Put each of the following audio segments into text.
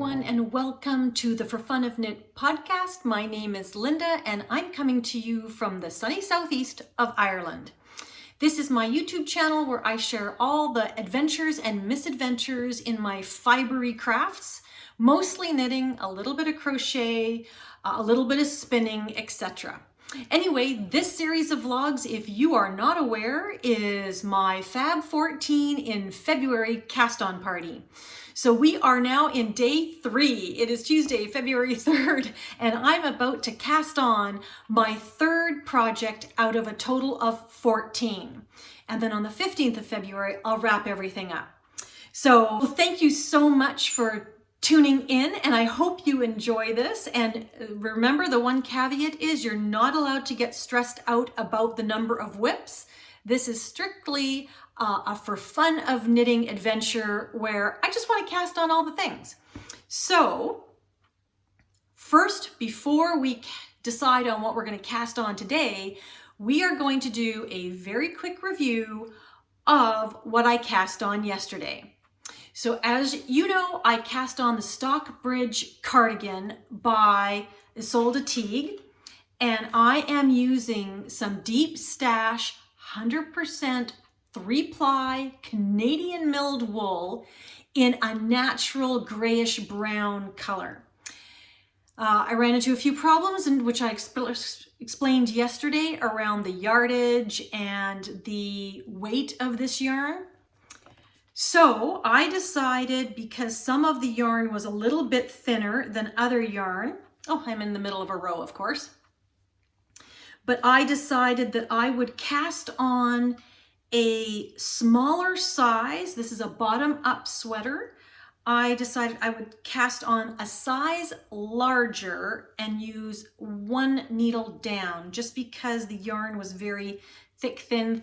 everyone, and welcome to the For Fun of Knit podcast. My name is Linda and I'm coming to you from the sunny southeast of Ireland. This is my YouTube channel where I share all the adventures and misadventures in my fibery crafts, mostly knitting, a little bit of crochet, a little bit of spinning, etc. Anyway, this series of vlogs, if you are not aware, is my FAB14 in February cast-on party. So we are now in day 3. It is Tuesday, February 3rd, and I'm about to cast on my 3rd project out of a total of 14. And then on the 15th of February, I'll wrap everything up. So thank you so much for tuning in, and I hope you enjoy this. And remember, the one caveat is you're not allowed to get stressed out about the number of whips. This is strictly a for fun of knitting adventure where I just want to cast on all the things. So first, before we decide on what we're going to cast on today, we are going to do a very quick review of what I cast on yesterday. So as you know, I cast on the Stockbridge cardigan by Isolde Teague, and I am using some deep stash 100% 3-ply Canadian milled wool in a natural grayish brown color. I ran into a few problems, which I explained yesterday around the yardage and the weight of this yarn. So I decided, because some of the yarn was a little bit thinner than other yarn, I'm in the middle of a row, of course, but I decided that I would cast on a smaller size. This is a bottom-up sweater. I decided I would cast on a size larger and use one needle down, just because the yarn was very thick, thin.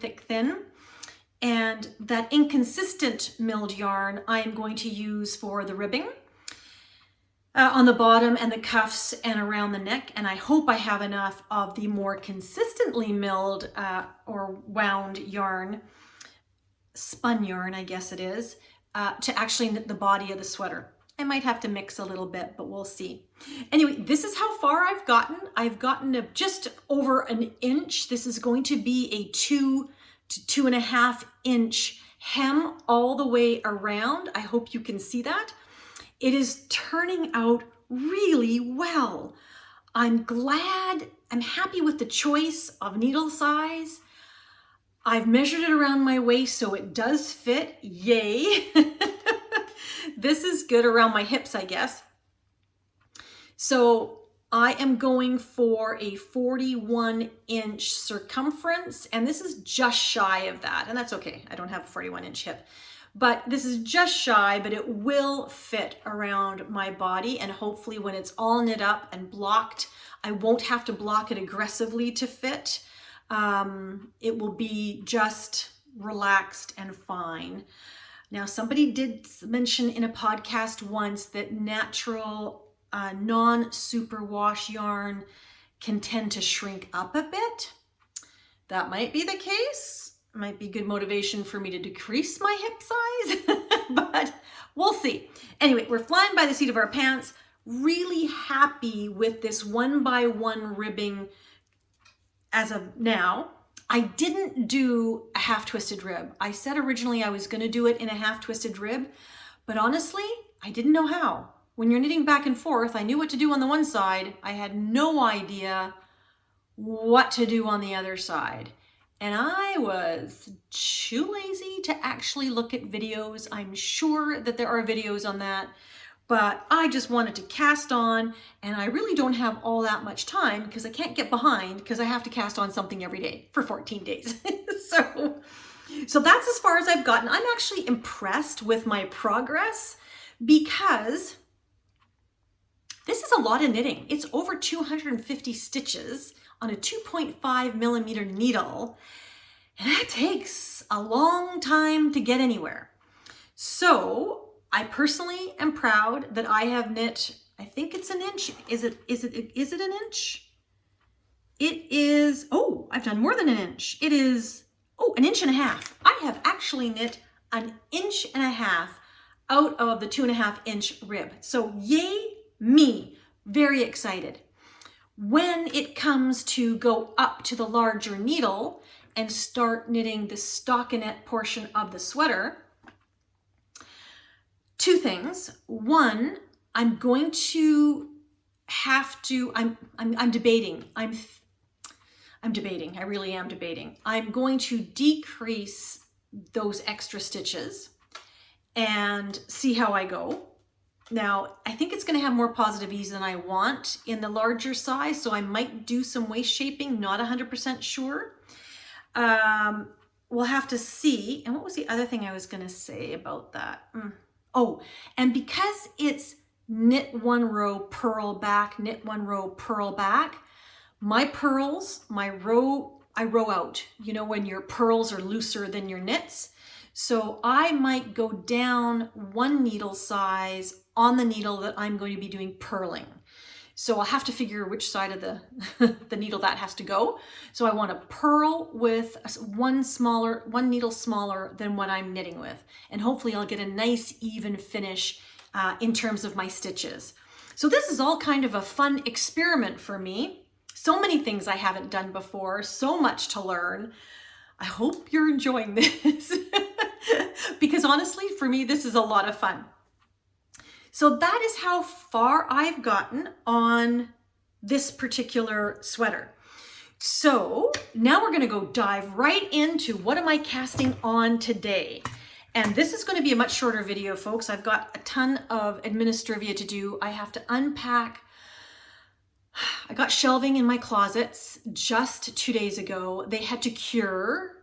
And that inconsistent milled yarn I am going to use for the ribbing on the bottom and the cuffs and around the neck. And I hope I have enough of the more consistently milled or wound yarn, spun yarn I guess it is, to actually knit the body of the sweater. I might have to mix a little bit, but we'll see. Anyway, this is how far I've gotten. I've gotten just over an inch. This is going to be a 2 to 2.5 inch hem all the way around. I hope you can see that. It is turning out really well. I'm happy with the choice of needle size. I've measured it around my waist so it does fit, yay. This is good around my hips, I guess. So I am going for a 41-inch circumference, and this is just shy of that, and that's okay. I don't have a 41-inch hip, but this is just shy, but it will fit around my body, and hopefully when it's all knit up and blocked, I won't have to block it aggressively to fit. It will be just relaxed and fine. Now, somebody did mention in a podcast once that natural non-superwash yarn can tend to shrink up a bit. That might be the case. Might be good motivation for me to decrease my hip size, but we'll see. Anyway, we're flying by the seat of our pants. Really happy with this 1x1 ribbing as of now. I didn't do a half twisted rib. I said originally I was going to do it in a half twisted rib, but honestly, I didn't know how. When you're knitting back and forth, I knew what to do on the one side. I had no idea what to do on the other side. And I was too lazy to actually look at videos. I'm sure that there are videos on that, but I just wanted to cast on, and I really don't have all that much time because I can't get behind because I have to cast on something every day for 14 days. So that's as far as I've gotten. I'm actually impressed with my progress because this is a lot of knitting. It's over 250 stitches on a 2.5 millimeter needle, and that takes a long time to get anywhere. So I personally am proud that I have knit, I think it's an inch. Is it an inch? It is, I've done more than an inch. It is, an inch and a half. I have actually knit an inch and a half out of the 2.5-inch rib. So yay me, very excited. When it comes to go up to the larger needle and start knitting the stockinette portion of the sweater, two things. One, I'm going to have to, I'm debating. I'm debating. I really am debating. I'm going to decrease those extra stitches and see how I go. Now, I think it's going to have more positive ease than I want in the larger size, so I might do some waist shaping, not 100% sure. We'll have to see. And what was the other thing I was going to say about that? Oh, and because it's knit one row, purl back, knit one row, purl back, my pearls, I row out, you know, when your pearls are looser than your knits. So I might go down one needle size on the needle that I'm going to be doing purling. So I'll have to figure which side of the needle that has to go. So I want to purl with one needle smaller than what I'm knitting with. And hopefully I'll get a nice even finish in terms of my stitches. So this is all kind of a fun experiment for me. So many things I haven't done before, so much to learn. I hope you're enjoying this because honestly, for me, this is a lot of fun. So that is how far I've gotten on this particular sweater. So now we're going to go dive right into what am I casting on today. And this is going to be a much shorter video, folks. I've got a ton of administrivia to do. I have to unpack. I got shelving in my closets just 2 days ago. They had to cure.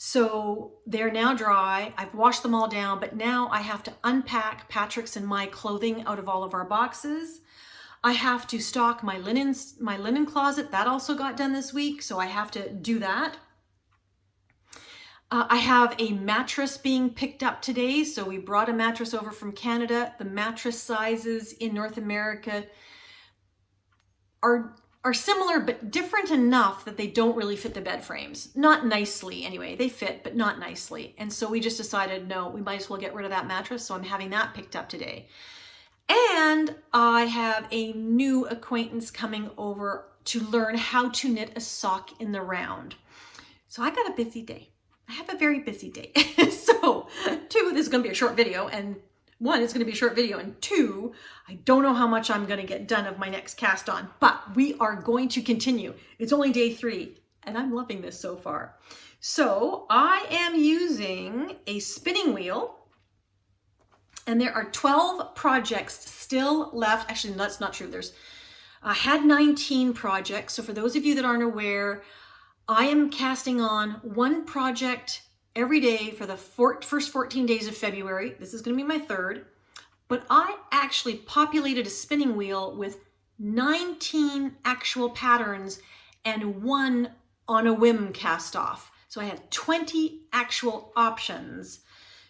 So they're now dry. I've washed them all down, but now I have to unpack Patrick's and my clothing out of all of our boxes. I have to stock my linen closet. That also got done this week, so I have to do that. I have a mattress being picked up today. So we brought a mattress over from Canada. The mattress sizes in North America are similar but different enough that they don't really fit the bed frames. Not nicely anyway. They fit, but not nicely. And so we just decided, no, we might as well get rid of that mattress. So I'm having that picked up today. And I have a new acquaintance coming over to learn how to knit a sock in the round. So I got a busy day. I have a very busy day. So two, this is going to be a short video, and one, it's going to be a short video, and two, I don't know how much I'm going to get done of my next cast on, but we are going to continue. It's only day 3, and I'm loving this so far. So I am using a spinning wheel, and there are 12 projects still left. Actually, that's not true. I had 19 projects. So for those of you that aren't aware, I am casting on one project every day for the first 14 days of February. This is going to be my 3rd. But I actually populated a spinning wheel with 19 actual patterns and 1 on a whim cast off. So I have 20 actual options.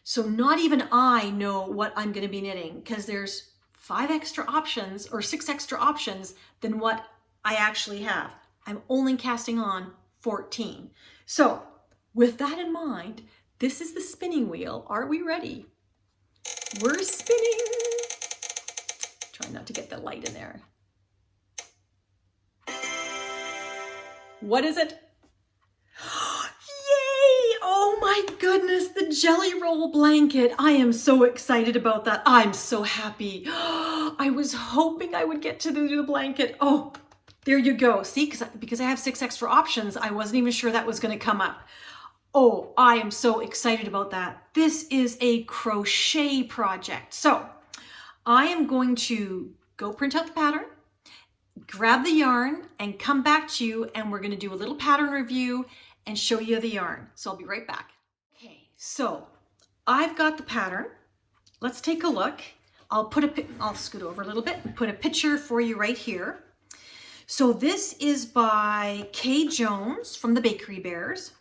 So not even I know what I'm going to be knitting because there's 5 extra options or 6 extra options than what I actually have. I'm only casting on 14. So with that in mind, this is the spinning wheel. Are we ready? We're spinning. Try not to get the light in there. What is it? Yay! Oh my goodness, the jelly roll blanket. I am so excited about that. I'm so happy. I was hoping I would get to do the blanket. Oh, there you go. See, because I have 6 extra options, I wasn't even sure that was going to come up. Oh, I am so excited about that. This is a crochet project. So I am going to go print out the pattern, grab the yarn, and come back to you, and we're going to do a little pattern review and show you the yarn. So I'll be right back. Okay, so I've got the pattern. Let's take a look. I'll scoot over a little bit and put a picture for you right here. So this is by Kay Jones from the Bakery Bears.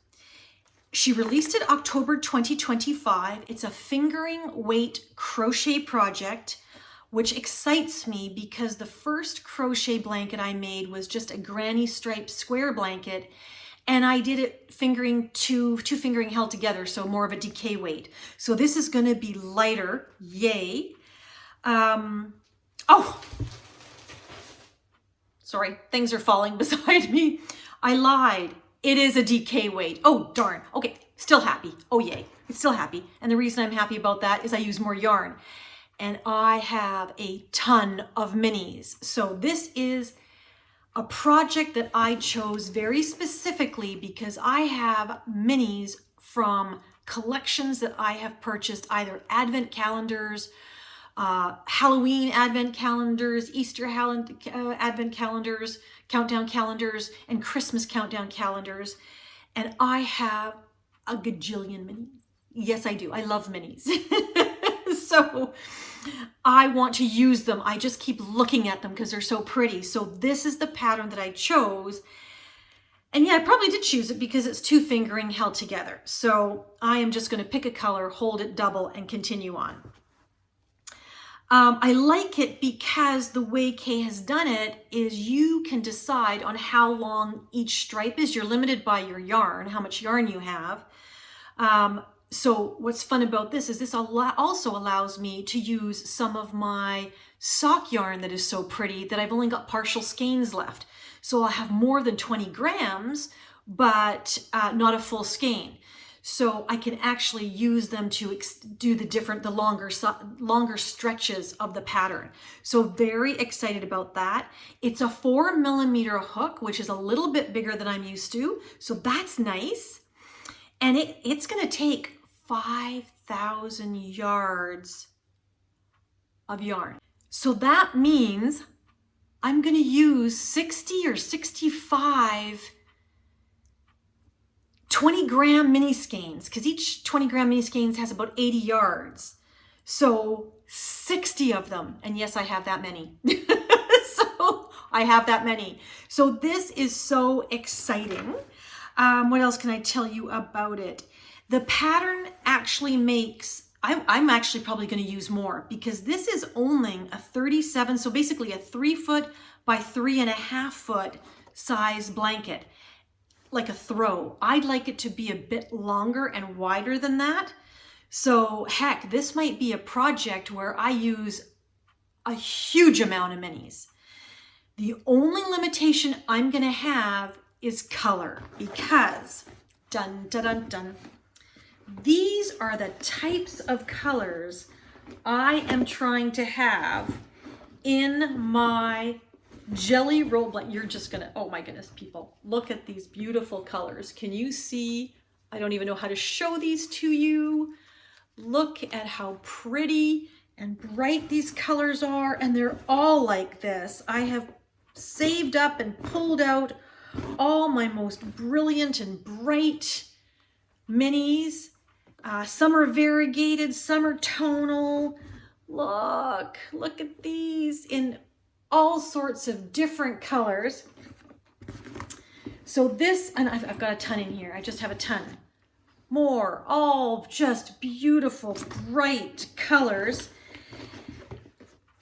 She released it October 2025. It's a fingering weight crochet project, which excites me because the first crochet blanket I made was just a granny striped square blanket. and I did it fingering two fingering held together, so more of a decay weight. So this is going to be lighter, yay. Oh, sorry, things are falling beside me. I lied. It is a decay weight. Oh, darn. Okay, still happy. Oh, yay. It's still happy. And the reason I'm happy about that is I use more yarn. And I have a ton of minis. So this is a project that I chose very specifically because I have minis from collections that I have purchased, either advent calendars, Halloween advent calendars, Easter advent calendars, countdown calendars, and Christmas countdown calendars. And I have a gajillion minis. Yes, I do. I love minis. So I want to use them. I just keep looking at them because they're so pretty. So this is the pattern that I chose. And yeah, I probably did choose it because it's two fingering held together. So I am just going to pick a color, hold it double, and continue on. I like it because the way Kay has done it is you can decide on how long each stripe is. You're limited by your yarn, how much yarn you have. So what's fun about this is this also allows me to use some of my sock yarn that is so pretty that I've only got partial skeins left. So I'll have more than 20 grams, but not a full skein. So I can actually use them to do the longer stretches of the pattern. So very excited about that. It's a 4mm hook, which is a little bit bigger than I'm used to. So that's nice. And it's going to take 5,000 yards of yarn. So that means I'm going to use 60 or 65 20-gram mini skeins, because each 20-gram mini skeins has about 80 yards. So 60 of them. And yes, I have that many. So I have that many. So this is so exciting. What else can I tell you about it? The pattern actually makes, I'm actually probably going to use more because this is only a 37, so basically a 3 foot by 3.5 foot size blanket, like a throw. I'd like it to be a bit longer and wider than that. So heck, this might be a project where I use a huge amount of minis. The only limitation I'm going to have is color because, dun, dun, dun, dun, these are the types of colors I am trying to have in my jelly roll blanket. You're just gonna, oh my goodness, people, look at these beautiful colors. Can you see? I don't even know how to show these to you. Look at how pretty and bright these colors are, and they're all like this. I have saved up and pulled out all my most brilliant and bright minis. Some are variegated, some are tonal. Look at these in all sorts of different colors. So this, and I've got a ton in here. I just have a ton. More, all just beautiful, bright colors.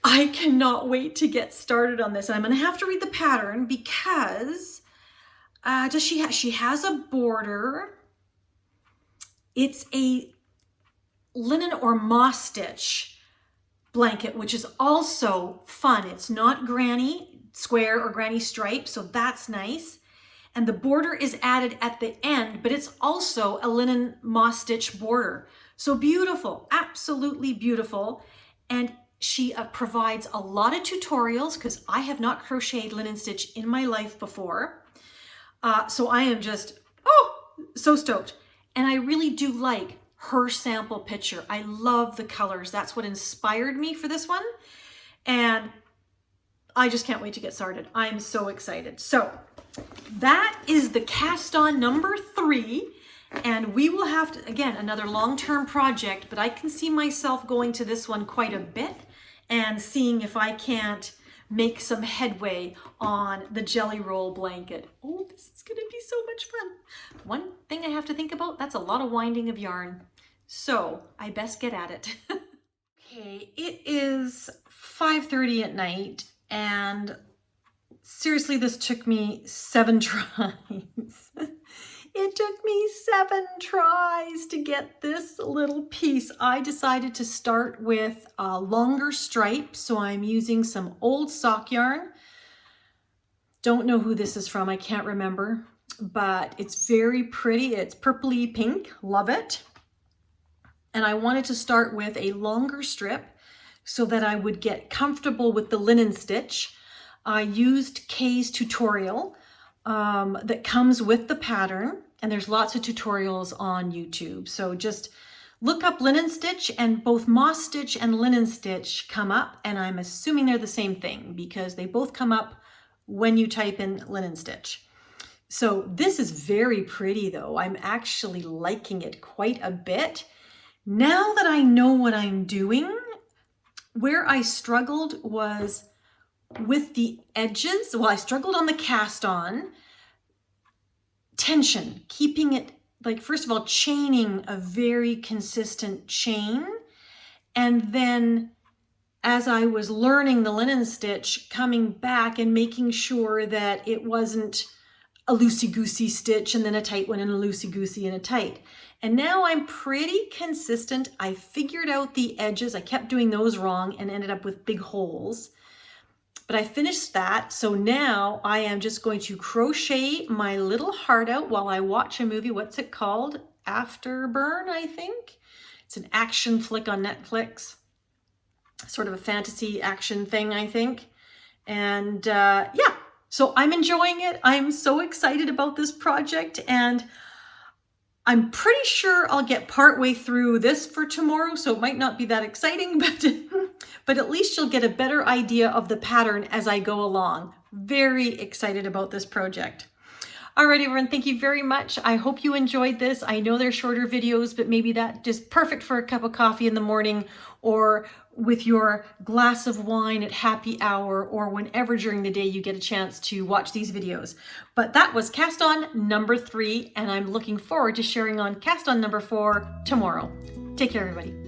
I cannot wait to get started on this. I'm going to have to read the pattern because she has a border. It's a linen or moss stitch blanket, which is also fun. It's not granny square or granny stripe, so that's nice. And the border is added at the end, but it's also a linen moss stitch border. So beautiful, absolutely beautiful. And she provides a lot of tutorials because I have not crocheted linen stitch in my life before. So I am just, so stoked. And I really do like her sample picture. I love the colors. That's what inspired me for this one. And I just can't wait to get started. I'm so excited. So that is the cast on number 3. And we will have to, again, another long-term project, but I can see myself going to this one quite a bit and seeing if I can't make some headway on the jelly roll blanket. Oh, this is going to be so much fun. One thing I have to think about, that's a lot of winding of yarn. So I best get at it. Okay, it is 5:30 at night and Seriously, this took me 7 tries. It took me 7 tries to get this little piece. I decided to start with a longer stripe, so I'm using some old sock yarn. Don't know who this is from, I can't remember, but it's very pretty. It's purpley pink, love it. And I wanted to start with a longer strip so that I would get comfortable with the linen stitch. I used Kay's tutorial that comes with the pattern, and there's lots of tutorials on YouTube. So just look up linen stitch, and both moss stitch and linen stitch come up, and I'm assuming they're the same thing because they both come up when you type in linen stitch. So this is very pretty though. I'm actually liking it quite a bit. Now that I know what I'm doing, where I struggled was with the edges. Well, I struggled on the cast on. Tension, keeping it, like, first of all, chaining a very consistent chain. And then as I was learning the linen stitch, coming back and making sure that it wasn't a loosey-goosey stitch and then a tight one and a loosey-goosey and a tight. And now I'm pretty consistent. I figured out the edges. I kept doing those wrong and ended up with big holes. But I finished that, so now I am just going to crochet my little heart out while I watch a movie. What's it called? Afterburn, I think. It's an action flick on Netflix. Sort of a fantasy action thing, I think. And yeah, so I'm enjoying it. I'm so excited about this project, and I'm pretty sure I'll get partway through this for tomorrow, so it might not be that exciting, but at least you'll get a better idea of the pattern as I go along. Very excited about this project. Alright everyone, thank you very much. I hope you enjoyed this. I know they're shorter videos, but maybe that just perfect for a cup of coffee in the morning, or with your glass of wine at happy hour, or whenever during the day you get a chance to watch these videos. But that was cast on number 3, and I'm looking forward to sharing on cast on number 4 tomorrow. Take care everybody.